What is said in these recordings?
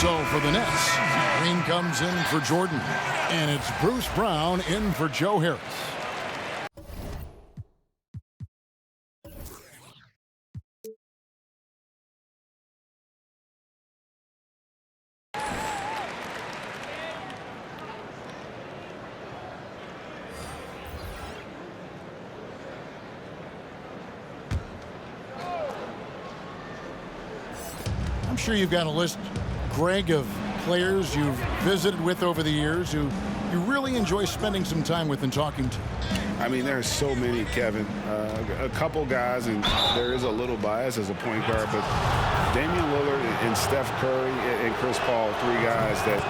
So for the Nets, Green comes in for Jordan, and it's Bruce Brown in for Joe Harris. I'm sure you've got a list, Greg, of players you've visited with over the years who you really enjoy spending some time with and talking to. I mean, there's so many, Kevin. A couple guys, and there is a little bias as a point guard, but Damian Lillard and Steph Curry and Chris Paul, three guys that,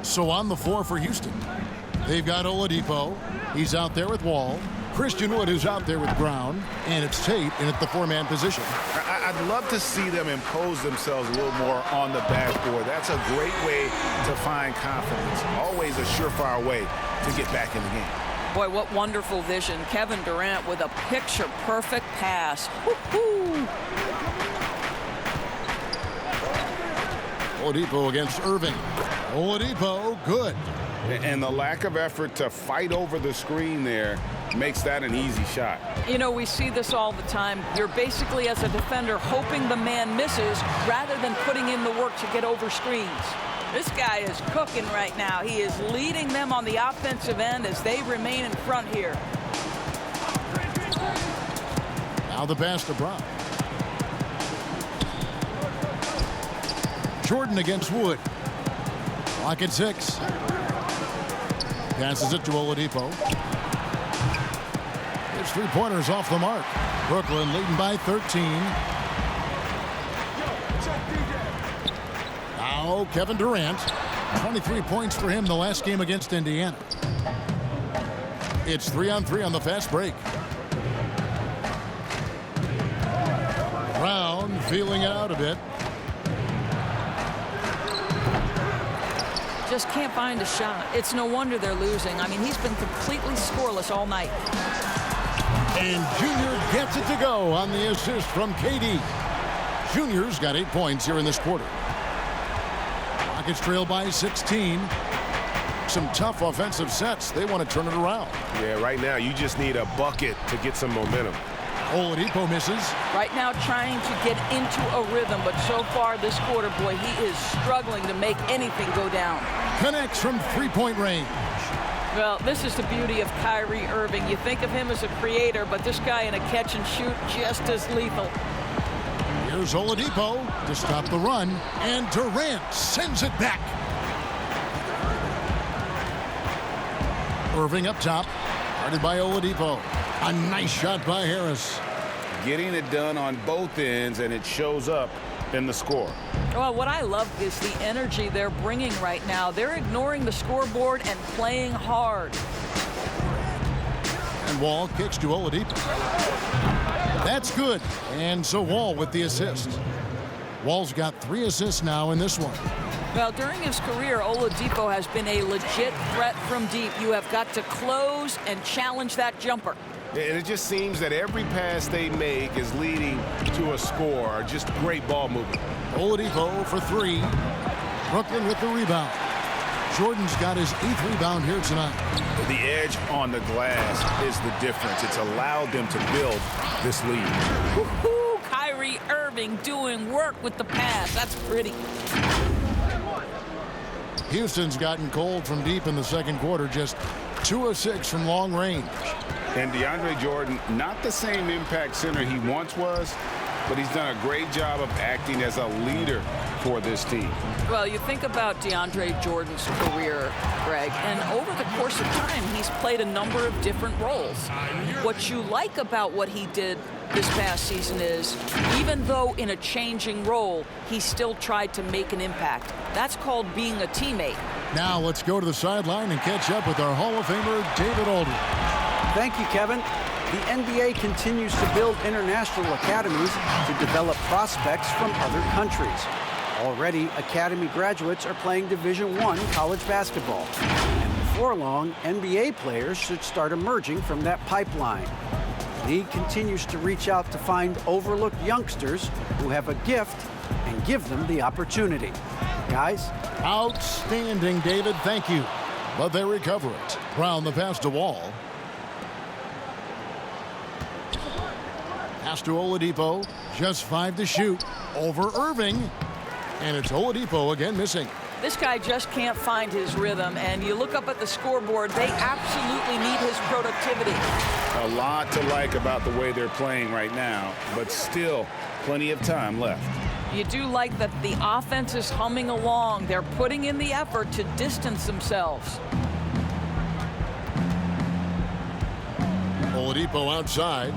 So on the floor for Houston, they've got Oladipo. He's out there with Wall. Christian Wood is out there with Brown. And it's Tate in at the four-man position. I'd love to see them impose themselves a little more on the backboard. That's a great way to find confidence. Always a surefire way to get back in the game. Boy, what wonderful vision. Kevin Durant with a picture-perfect pass. Woo-hoo! Oladipo against Irving. Oladipo, good. And the lack of effort to fight over the screen there makes that an easy shot. You know, we see this all the time. You're basically, as a defender, hoping the man misses rather than putting in the work to get over screens. This guy is cooking right now. He is leading them on the offensive end as they remain in front here. Now the pass to Brown. Jordan against Wood. Clock at 6. Passes it to Oladipo. His three-pointers off the mark. Brooklyn leading by 13. Now Kevin Durant. 23 points for him the last game against Indiana. It's 3-on-3 on the fast break. Brown feeling it out a bit. Just can't find a shot. It's no wonder they're losing. I mean, he's been completely scoreless all night. And Junior gets it to go on the assist from KD. Junior's got 8 points here in this quarter. Rockets trail by 16. Some tough offensive sets. They want to turn it around. Yeah, right now you just need a bucket to get some momentum. Oladipo misses. Right now trying to get into a rhythm, but so far this quarter, boy, he is struggling to make anything go down. Connects from three-point range. Well, this is the beauty of Kyrie Irving. You think of him as a creator, but this guy in a catch and shoot just as lethal. Here's Oladipo to stop the run, and Durant sends it back. Irving up top, guarded by Oladipo. A nice shot by Harris. Getting it done on both ends, and it shows up in the score. Well, what I love is the energy they're bringing right now. They're ignoring the scoreboard and playing hard. And Wall kicks to Oladipo. That's good. And so Wall with the assist. Wall's got 3 assists now in this one. Well, during his career, Oladipo has been a legit threat from deep. You have got to close and challenge that jumper. And it just seems that every pass they make is leading to a score. Just great ball movement. Oladipo for 3. Brooklyn with the rebound. Jordan's got his 8th rebound here tonight. The edge on the glass is the difference. It's allowed them to build this lead. Woo-hoo! Kyrie Irving doing work with the pass. That's pretty. Houston's gotten cold from deep in the second quarter. Just 2 of 6 from long range. And DeAndre Jordan, not the same impact center he once was, but he's done a great job of acting as a leader for this team. Well, you think about DeAndre Jordan's career, Greg, and over the course of time, he's played a number of different roles. What you like about what he did this past season is, even though in a changing role, he still tried to make an impact. That's called being a teammate. Now let's go to the sideline and catch up with our Hall of Famer, David Aldridge. Thank you, Kevin. The NBA continues to build international academies to develop prospects from other countries. Already, academy graduates are playing Division I college basketball. And before long, NBA players should start emerging from that pipeline. The league continues to reach out to find overlooked youngsters who have a gift and give them the opportunity. Guys? Outstanding, David. Thank you. But they recover it. Brown the pass to Wall. Pass to Oladipo. Just 5 to shoot. Over Irving. And it's Oladipo again missing. This guy just can't find his rhythm, and you look up at the scoreboard, they absolutely need his productivity. A lot to like about the way they're playing right now, but still plenty of time left. You do like that the offense is humming along. They're putting in the effort to distance themselves. Oladipo outside.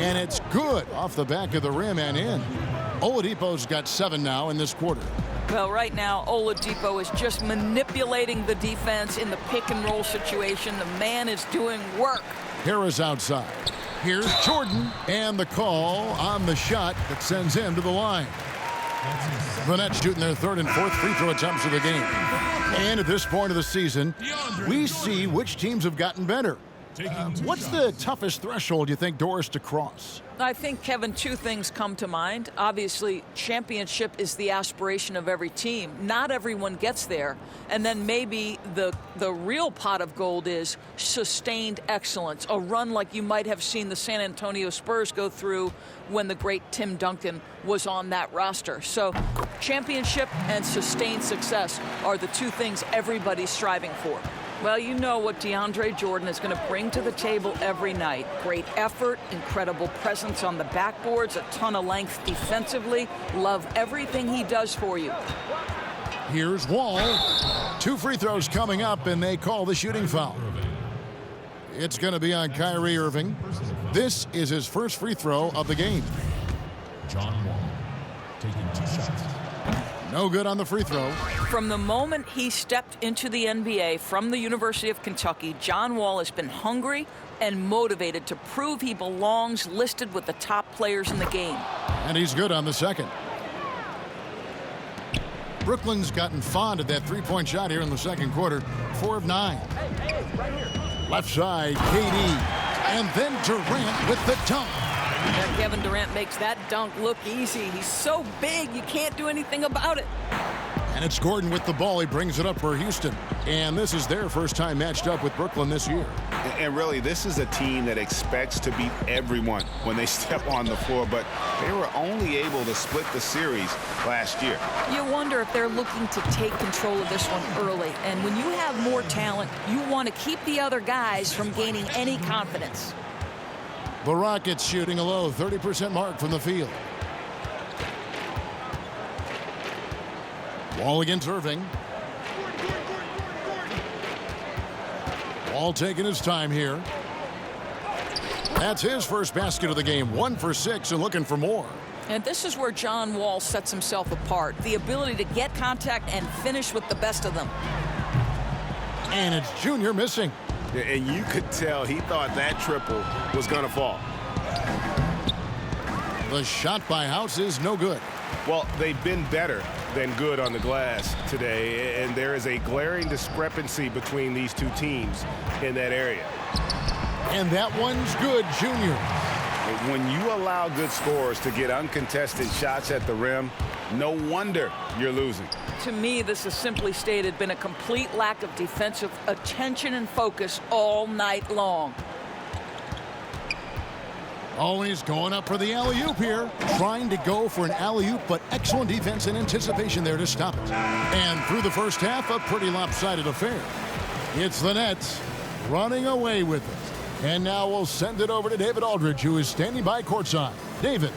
And it's good off the back of the rim and in. Oladipo's got 7 now in this quarter. Well, right now, Oladipo is just manipulating the defense in the pick-and-roll situation. The man is doing work. Harris outside. Here's Jordan, and the call on the shot that sends him to the line. The Nets shooting their 3rd and 4th free throw attempts of the game. And at this point of the season, we see which teams have gotten better. What's the toughest threshold you think, Doris, to cross? I think, Kevin, 2 things come to mind. Obviously, championship is the aspiration of every team. Not everyone gets there. And then maybe the real pot of gold is sustained excellence, a run like you might have seen the San Antonio Spurs go through when the great Tim Duncan was on that roster. So championship and sustained success are the 2 things everybody's striving for. Well, you know what DeAndre Jordan is going to bring to the table every night. Great effort, incredible presence on the backboards, a ton of length defensively. Love everything he does for you. Here's Wall. 2 free throws coming up, and they call the shooting foul. It's going to be on Kyrie Irving. This is his first free throw of the game. John Wall taking 2 shots. No good on the free throw. From the moment he stepped into the NBA from the University of Kentucky, John Wall has been hungry and motivated to prove he belongs listed with the top players in the game. And he's good on the second. Brooklyn's gotten fond of that 3-point shot here in the second quarter. 4 of 9. Left side, KD. And then Durant with the dunk. And Kevin Durant makes that dunk look easy. He's so big, you can't do anything about it. And it's Gordon with the ball. He brings it up for Houston. And this is their first time matched up with Brooklyn this year. And really, this is a team that expects to beat everyone when they step on the floor, but they were only able to split the series last year. You wonder if they're looking to take control of this one early. And when you have more talent, you want to keep the other guys from gaining any confidence. The Rockets shooting a low 30% mark from the field. Wall against Irving. Wall taking his time here. That's his first basket of the game. 1 for 6 and looking for more. And this is where John Wall sets himself apart. The ability to get contact and finish with the best of them. And it's Junior missing. And you could tell he thought that triple was going to fall. The shot by House is no good. Well, they've been better than good on the glass today, and there is a glaring discrepancy between these 2 teams in that area. And that one's good, Junior. When you allow good scorers to get uncontested shots at the rim, no wonder you're losing. To me, this is simply stated been a complete lack of defensive attention and focus all night long. Always going up for the alley-oop here. Trying to go for an alley-oop, but excellent defense and anticipation there to stop it. And through the first half, a pretty lopsided affair. It's the Nets running away with it. And now we'll send it over to David Aldridge, who is standing by courtside. David.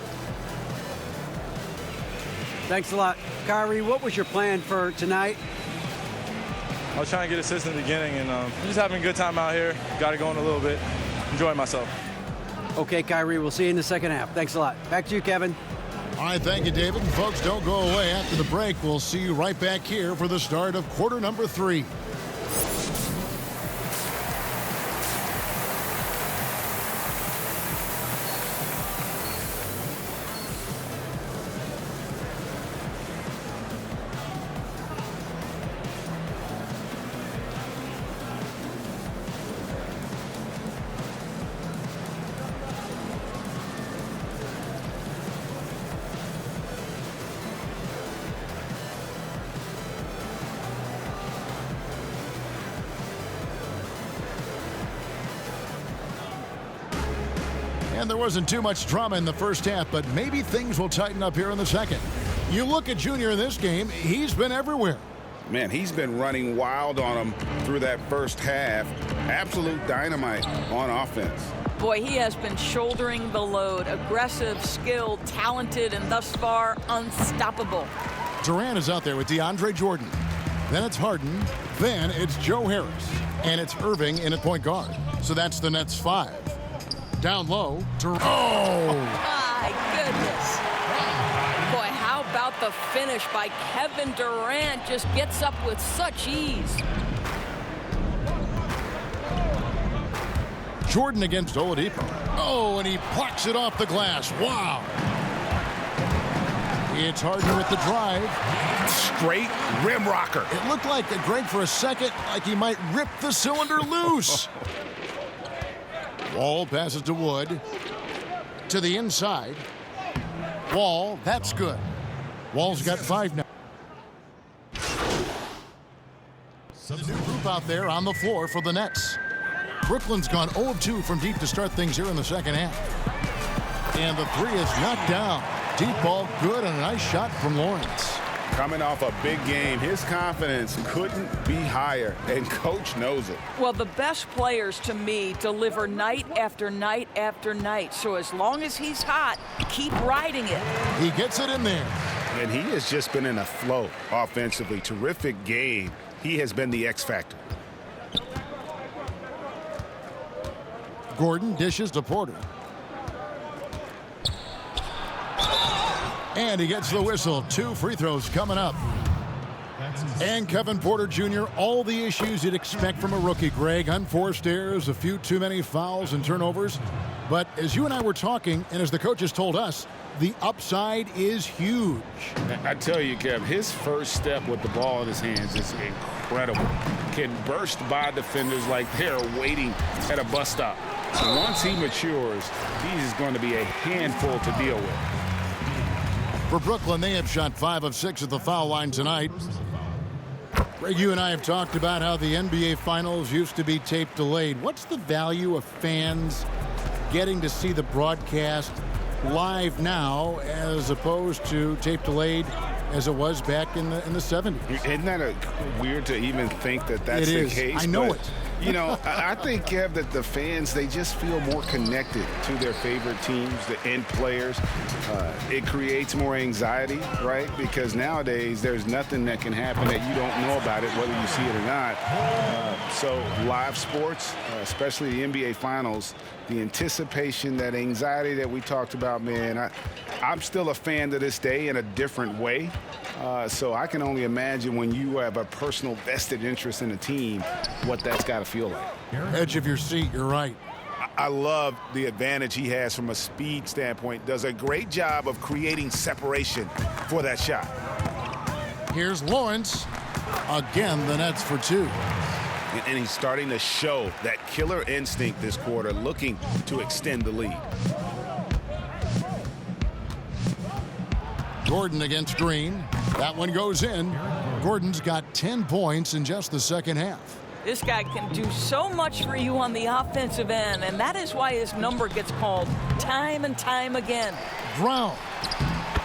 Thanks a lot. Kyrie, what was your plan for tonight? I was trying to get assists in the beginning, and just having a good time out here. Got it going a little bit. Enjoying myself. Okay, Kyrie, we'll see you in the second half. Thanks a lot. Back to you, Kevin. All right, thank you, David. And folks, don't go away. After the break, we'll see you right back here for the start of quarter number 3. And there wasn't too much drama in the first half, but maybe things will tighten up here in the second. You look at Junior in this game, he's been everywhere. Man, he's been running wild on him through that first half. Absolute dynamite on offense. Boy, he has been shouldering the load. Aggressive, skilled, talented, and thus far unstoppable. Durant is out there with DeAndre Jordan. Then it's Harden. Then it's Joe Harris. And it's Irving in at point guard. So that's the Nets 5. Down low. Oh! My goodness. Boy, how about the finish by Kevin Durant? Just gets up with such ease. Jordan against Oladipo. Oh, and he plucks it off the glass. Wow. It's Harden with the drive. Straight rim rocker. It looked like, Greg, for a second, like he might rip the cylinder loose. Wall passes to Wood. To the inside. Wall, that's good. Wall's got 5 now. The new group out there on the floor for the Nets. Brooklyn's gone 0 of 2 from deep to start things here in the second half. And the 3 is knocked down. Deep ball, good, and a nice shot from Lawrence. Coming off a big game, his confidence couldn't be higher, and coach knows it. Well, the best players to me deliver night after night after night. So as long as he's hot, keep riding it. He gets it in there. And he has just been in a flow offensively. Terrific game. He has been the X factor. Gordon dishes to Porter. And he gets the whistle. 2 free throws coming up. And Kevin Porter Jr., all the issues you'd expect from a rookie, Greg. Unforced errors, a few too many fouls and turnovers. But as you and I were talking, and as the coaches told us, the upside is huge. I tell you, Kev, his first step with the ball in his hands is incredible. Can burst by defenders like they're waiting at a bus stop. Once he matures, he's going to be a handful to deal with. For Brooklyn, they have shot 5 of 6 at the foul line tonight. Greg, you and I have talked about how the NBA Finals used to be tape delayed. What's the value of fans getting to see the broadcast live now as opposed to tape delayed as it was back in the 70s? Isn't that weird to even think that that's the case? I know but, it. You know, I think, Kev, that the fans, they just feel more connected to their favorite teams, the end players. It creates more anxiety, right? Because nowadays there's nothing that can happen that you don't know about it, whether you see it or not. So live sports, especially the NBA Finals, the anticipation, that anxiety that we talked about, man, I'm still a fan to this day in a different way. So I can only imagine when you have a personal vested interest in a team, what that's got to feel like. Edge of your seat, you're right. I love the advantage he has from a speed standpoint. Does a great job of creating separation for that shot. Here's Lawrence. Again, the Nets for 2. And he's starting to show that killer instinct this quarter, looking to extend the lead. Gordon against Green. That one goes in. Gordon's got 10 points in just the second half. This guy can do so much for you on the offensive end, and that is why his number gets called time and time again. Brown.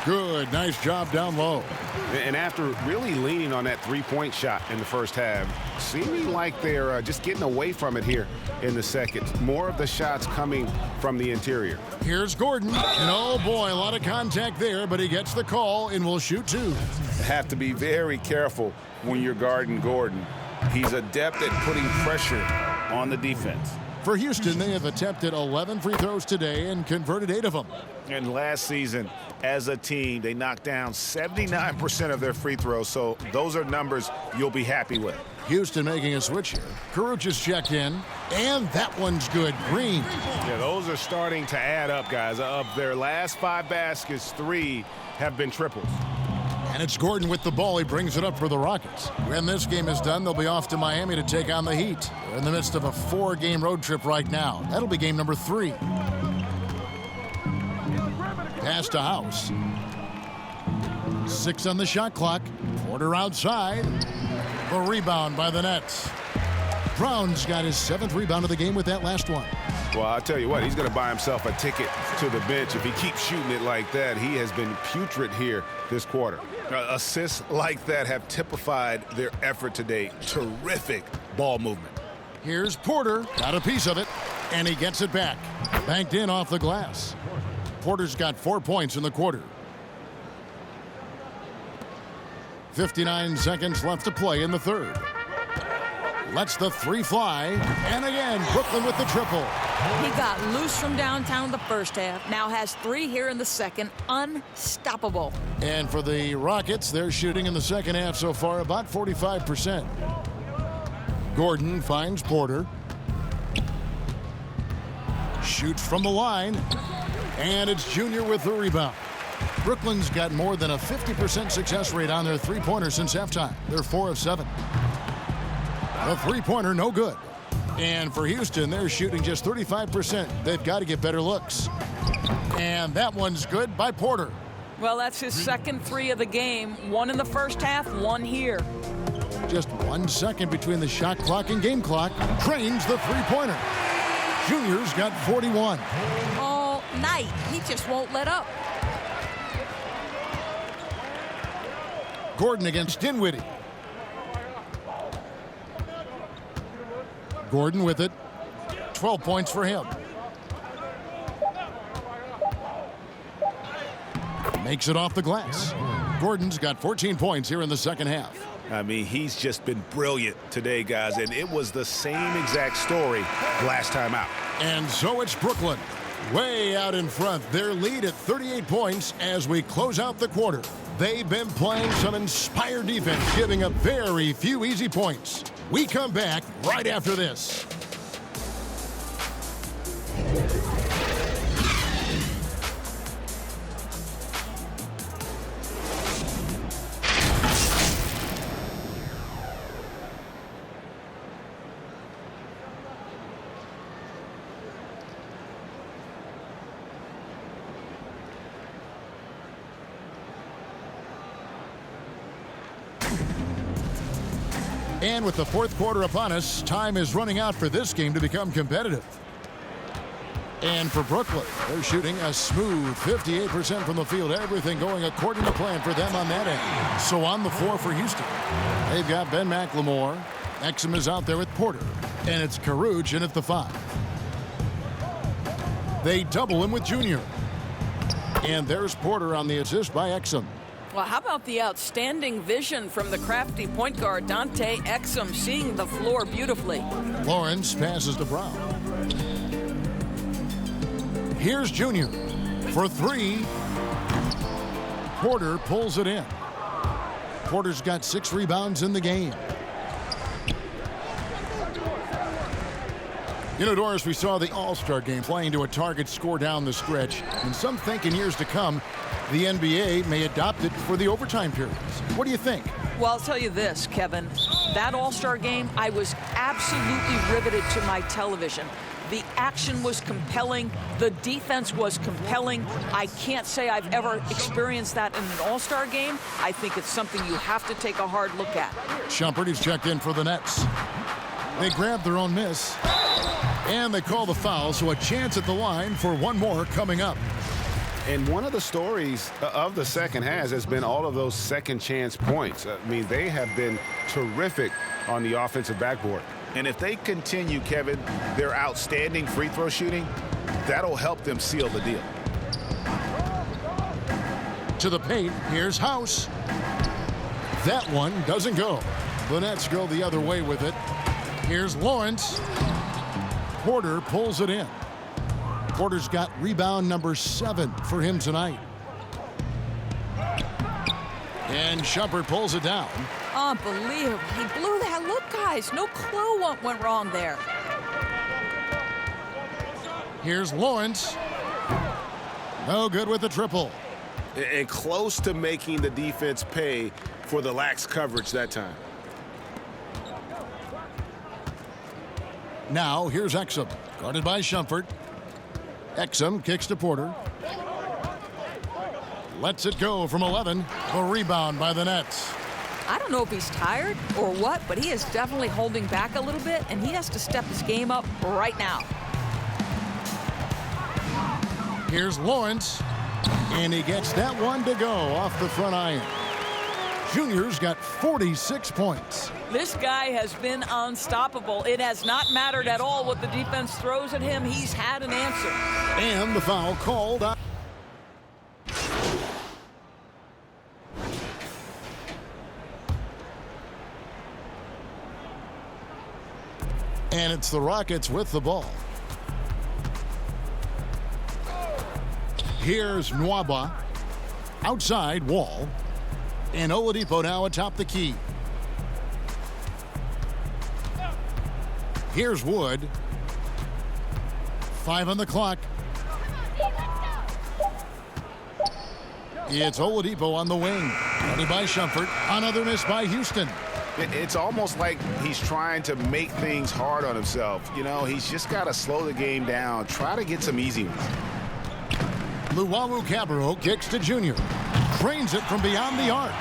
Good. Nice job down low. And after really leaning on that three-point shot in the first half, seeming like they're just getting away from it here in the second. More of the shots coming from the interior. Here's Gordon. And oh boy, a lot of contact there, but he gets the call and will shoot 2. Have to be very careful when you're guarding Gordon. He's adept at putting pressure on the defense. For Houston, they have attempted 11 free throws today and converted 8 of them. And last season, as a team, they knocked down 79% of their free throws, so those are numbers you'll be happy with. Houston making a switch here. Caruch is checked in, and that one's good. Green. Yeah, those are starting to add up, guys. Of their last 5 baskets, 3 have been triples. And it's Gordon with the ball. He brings it up for the Rockets. When this game is done, they'll be off to Miami to take on the Heat. They're in the midst of a 4-game road trip right now. That'll be game number 3. Pass to House. 6 on the shot clock. Porter outside. The rebound by the Nets. Brown's got his 7th rebound of the game with that last one. Well, I'll tell you what, he's going to buy himself a ticket to the bench. If he keeps shooting it like that, he has been putrid here this quarter. Assists like that have typified their effort today. Terrific ball movement. Here's Porter, got a piece of it, and he gets it back. Banked in off the glass. Porter's got 4 points in the quarter. 59 seconds left to play in the third. Lets the three fly, and again, Brooklyn with the triple. He got loose from downtown in the first half, now has 3 here in the second. Unstoppable. And for the Rockets, they're shooting in the second half so far about 45%. Gordon finds Porter. Shoots from the line, and it's Junior with the rebound. Brooklyn's got more than a 50% success rate on their three-pointer since halftime. They're 4 of 7. The three-pointer, no good. And for Houston, they're shooting just 35%. They've got to get better looks. And that one's good by Porter. Well, that's his second 3 of the game. 1 in the first half, 1 here. Just 1 second between the shot clock and game clock. Drains the three-pointer. Junior's got 41. All night, he just won't let up. Gordon against Dinwiddie. Gordon with it. 12 points for him. Makes it off the glass. Gordon's got 14 points here in the second half. I mean, he's just been brilliant today, guys, and it was the same exact story last time out. And so it's Brooklyn, way out in front. Their lead at 38 points as we close out the quarter. They've been playing some inspired defense, giving up very few easy points. We come back right after this. And with the fourth quarter upon us, time is running out for this game to become competitive. And for Brooklyn, they're shooting a smooth 58% from the field. Everything going according to plan for them on that end. So on the floor for Houston, they've got Ben McLemore. Exum is out there with Porter. And it's Caruge in at the 5. They double him with Junior. And there's Porter on the assist by Exum. Well, how about the outstanding vision from the crafty point guard, Dante Exum, seeing the floor beautifully. Lawrence passes to Brown. Here's Junior for 3. Porter pulls it in. Porter's got 6 rebounds in the game. You know, Doris, we saw the All-Star game playing to a target score down the stretch. And some think in years to come, the NBA may adopt it for the overtime periods. What do you think? Well, I'll tell you this, Kevin. That All-Star game, I was absolutely riveted to my television. The action was compelling. The defense was compelling. I can't say I've ever experienced that in an All-Star game. I think it's something you have to take a hard look at. Shumpert is checked in for the Nets. They grab their own miss. And they call the foul, so a chance at the line for one more coming up. And one of the stories of the second half has been all of those second chance points. I mean, they have been terrific on the offensive backboard. And if they continue, Kevin, their outstanding free throw shooting, that'll help them seal the deal. To the paint, here's House. That one doesn't go. The Nets go the other way with it. Here's Lawrence. Porter pulls it in. Porter's got rebound number 7 for him tonight. And Shumpert pulls it down. Unbelievable. He blew that look, guys. No clue what went wrong there. Here's Lawrence. No good with the triple. And close to making the defense pay for the lax coverage that time. Now here's Exum, guarded by Shumpert. Exum kicks to Porter. Lets it go from 11. The rebound by the Nets. I don't know if he's tired or what, but he is definitely holding back a little bit, and he has to step his game up right now. Here's Lawrence, and he gets that one to go off the front iron. Junior's got 46 points. This guy has been unstoppable. It has not mattered at all what the defense throws at him. He's had an answer. And the foul called on. And it's the Rockets with the ball. Here's Nwaba. Outside, Wall. And Oladipo now atop the key. Here's Wood. 5 on the clock. It's Oladipo on the wing. Ready by Shumpert. Another miss by Houston. It's almost like he's trying to make things hard on himself. You know, he's just got to slow the game down. Try to get some easy ones. Luwawu Cabarro kicks to Junior. Drains it from beyond the arc.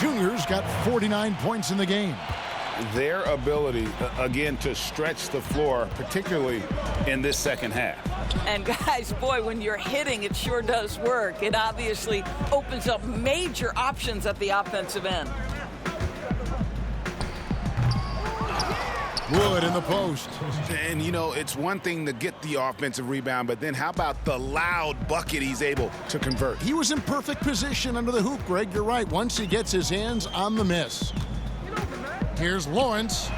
Junior's got 49 points in the game. Their ability, again, to stretch the floor, particularly in this second half. And guys, boy, when you're hitting, it sure does work. It obviously opens up major options at the offensive end. Wood in the post. And, you know, it's one thing to get the offensive rebound, but then how about the loud bucket he's able to convert? He was in perfect position under the hoop, Greg. You're right. Once he gets his hands on the miss. Here's Lawrence.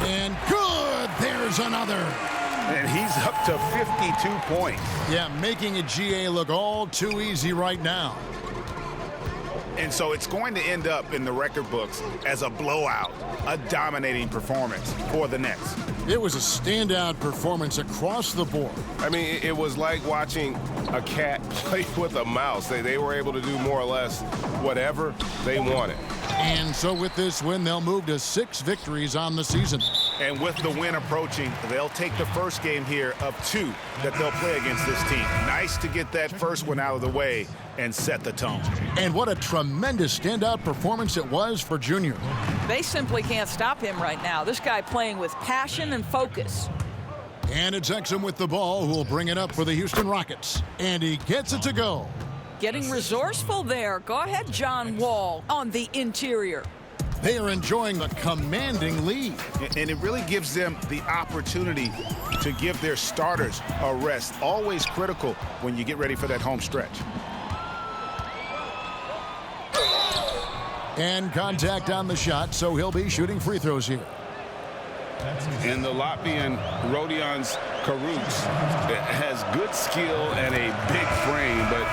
And good. There's another. And he's up to 52 points. Yeah, making a GA look all too easy right now. And so it's going to end up in the record books as a blowout, a dominating performance for the Nets. It was a standout performance across the board. I mean, it was like watching a cat play with a mouse. They were able to do more or less whatever they wanted. And so with this win, they'll move to 6 victories on the season. And with the win approaching, they'll take the first game here of 2 that they'll play against this team. Nice to get that first one out of the way and set the tone. And what a tremendous standout performance it was for Junior. They simply can't stop him right now. This guy playing with passion and focus. And it's Exum with the ball, who will bring it up for the Houston Rockets. And he gets it to go. Getting resourceful there. Go ahead, John Wall, on the interior. They are enjoying the commanding lead. And it really gives them the opportunity to give their starters a rest. Always critical when you get ready for that home stretch. And contact on the shot, so he'll be shooting free throws here. And the Latvian Rodions Karuks has good skill and a big frame, but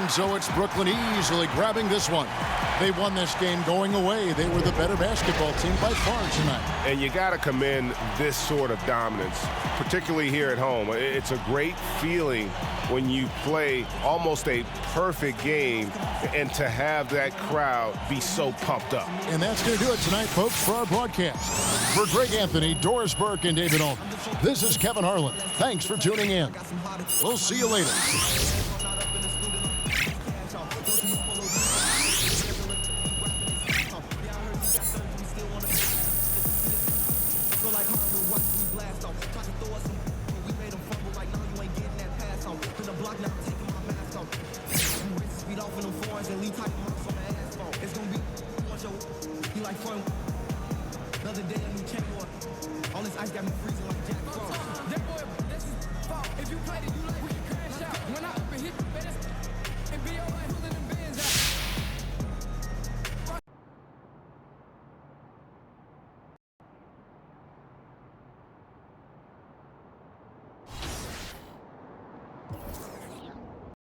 so it's Brooklyn easily grabbing this one. They won this game going away. They were the better basketball team by far tonight. And you got to commend this sort of dominance, particularly here at home. It's a great feeling when you play almost a perfect game and to have that crowd be so pumped up. And that's going to do it tonight, folks, for our broadcast. For Greg Anthony, Doris Burke, and David Owen, this is Kevin Harlan. Thanks for tuning in. We'll see you later. If you played it, you like we can crash out. When I up and hit the best and be alright, who in the